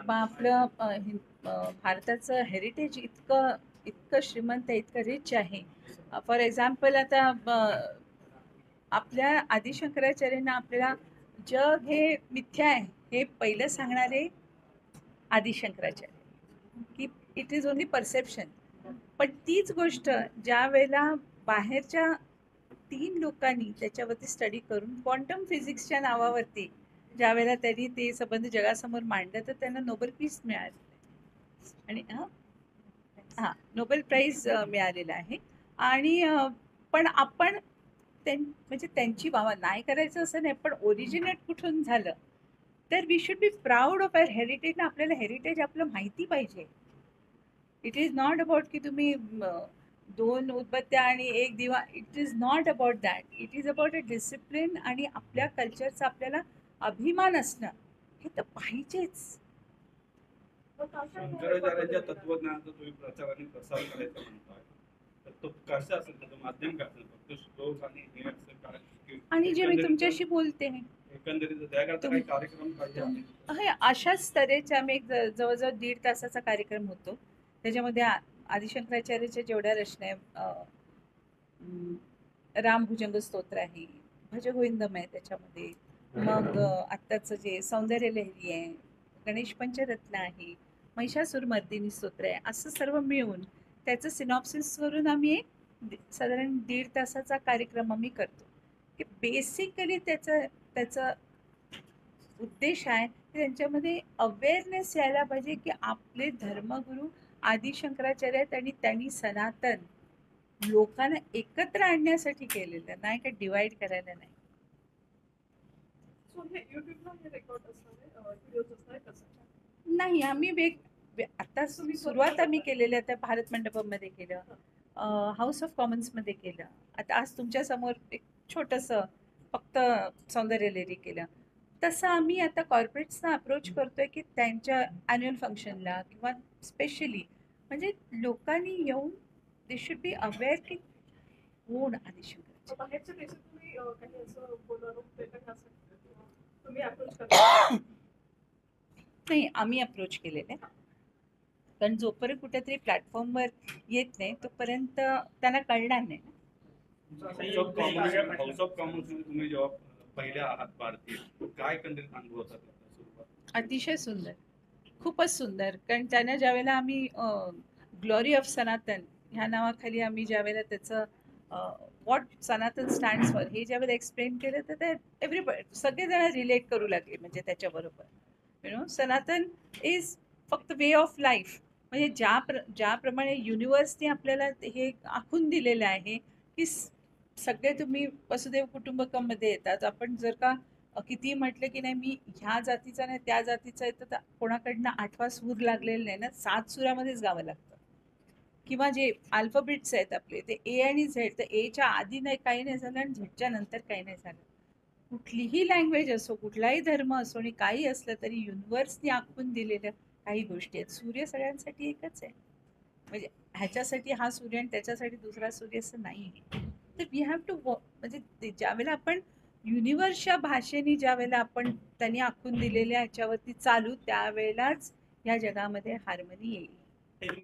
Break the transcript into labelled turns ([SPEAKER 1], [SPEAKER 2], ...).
[SPEAKER 1] आपलं भारताचं हेरिटेज इतकं इतकं श्रीमंत आहे, इतकं रिच आहे. फॉर एक्झाम्पल आता आपल्या आदिशंकराचार्यांना आपल्याला जग हे मिथ्या आहे हे पहिलं सांगणारे आदिशंकराचार्य, की इट इज ओनली परसेप्शन. पण तीच गोष्ट ज्या वेळेला बाहेरच्या 3 लोकांनी त्याच्यावरती स्टडी करून क्वांटम फिजिक्सच्या नावावरती ज्या वेळेला त्यांनी ते संबंध जगासमोर मांडलं तर त्यांना नोबेल पीस मिळाले. आणि नोबेल प्राइज मिळालेला आहे. आणि पण आपण म्हणजे त्यांची वावा नाही करायचं असं नाही, पण ओरिजिनेट कुठून झालं तर we should be proud of our heritage. ना आपल्याला हेरिटेज आपलं माहिती पाहिजे. इट इज नॉट अबाउट की तुम्ही 2 उदबत्त्या आणि 1 दिवा. It is not about that. It is about a discipline आणि आपल्या कल्चरचा आपल्याला अभिमान असणं हे तर पाहिजेच.
[SPEAKER 2] शंकराचार्यांच्या तत्वज्ञानाचा तुम्ही प्रचार आणि प्रसार करायचा म्हणताय, तर तो कसा असेल, त्याचं माध्यम काय असेल? फक्त श्लोक आणि हे असेल काय?
[SPEAKER 1] आणि जे मी तुमच्याशी बोलते
[SPEAKER 2] एकंदरीत त्याकरता काही कार्यक्रम पाहिजे?
[SPEAKER 1] अशाच तऱ्हेचे आम्ही एक जवळजवळ 1.5 तासाचा कार्यक्रम होतो. त्याच्यामध्ये आदिशंकराचार्याच्या जेवढ्या रचना आहे, रामभुजंग स्तोत्र आहे, भजगोविंदम आहे त्याच्यामध्ये, मग आत्ताचं जे सौंदर्य लहरी आहे, गणेश पंचरत्न आहे, महिषासूर मर्दिनी स्तोत्र आहे, असं सर्व मिळून त्याचं सिनॉप्सिस करून आम्ही एक साधारण 1.5 तासाचा कार्यक्रम आम्ही करतो. की बेसिकली त्याचा उद्देश आहे की त्यांच्यामध्ये अवेअरनेस यायला पाहिजे की आपले धर्मगुरू आदिशंकराचार्य आहेत आणि त्यांनी सनातन लोकांना एकत्र आणण्यासाठी केलेलं, नाही का डिवाइड करायला नाही. नाही, आम्ही आता सुरुवात आम्ही केलेली आता भारत मंडपमध्ये केलं, हाऊस ऑफ कॉमन्समध्ये केलं, आता आज तुमच्या समोर एक छोटंसं फक्त सौंदर्य लेरी केलं. तसं आम्ही आता कॉर्पोरेट्सना अप्रोच करतोय की त्यांच्या ॲन्युअल फंक्शनला किंवा स्पेशली म्हणजे लोकांनी येऊन दे शुड बी अवेअर की कोण आदिशंकराचार्य. नाही, आम्ही अप्रोच केलेले, कारण जोपर्यंत कुठेतरी प्लॅटफॉर्मवर येत नाही तोपर्यंत त्यांना कळणार नाही.
[SPEAKER 2] हाऊस ऑफ कॉमन्स तुम्ही जेव्हा पहिल्या आहात भारतीय, काय एकंदरीत अनुभव होता?
[SPEAKER 1] अतिशय सुंदर, खूपच सुंदर. कारण त्यांना ज्यावेळेला आम्ही ग्लोरी ऑफ सनातन ह्या नावाखाली आम्ही ज्यावेळेला त्याचं व्हॉट सनातन स्टँड्स फॉर हे ज्यावेळेला एक्सप्लेन केलं तर ते एव्हरीबडी सगळेजण रिलेट करू लागले. म्हणजे त्याच्याबरोबर सनातन इज फक्त वे ऑफ लाईफ. म्हणजे ज्याप्रमाणे युनिव्हर्सने आपल्याला हे आखून दिलेलं आहे की सगळे तुम्ही वसुदैव कुटुंबकममध्ये येतात. आपण जर का किती म्हटलं की नाही मी ह्या जातीचा नाही त्या जातीचा आहे तर कोणाकडनं 8वा सूर लागलेला नाही ना, 7 सुरामध्येच गावं लागतं. किंवा जे अल्फाबेट्स आहेत आपले ते ए आणि झेड, तर एच्या आधी नाही काही नाही झालं आणि झेडच्या नंतर काही नाही झालं. कुठलीही लँग्वेज असो, कुठलाही धर्म असो आणि काही असलं तरी युनिव्हर्सने आखून दिलेल्या काही गोष्टी आहेत. सूर्य सगळ्यांसाठी एकच आहे. म्हणजे ह्याच्यासाठी हा सूर्य आणि त्याच्यासाठी दुसरा सूर्य असं नाही आहे. तर वी हॅव टू म्हणजे ज्यावेळेला आपण युनिव्हर्सच्या भाषेने ज्यावेळेला आपण त्यांनी आखून दिलेल्या ह्याच्यावरती चालू त्यावेळेलाच या जगामध्ये हार्मनी येईल.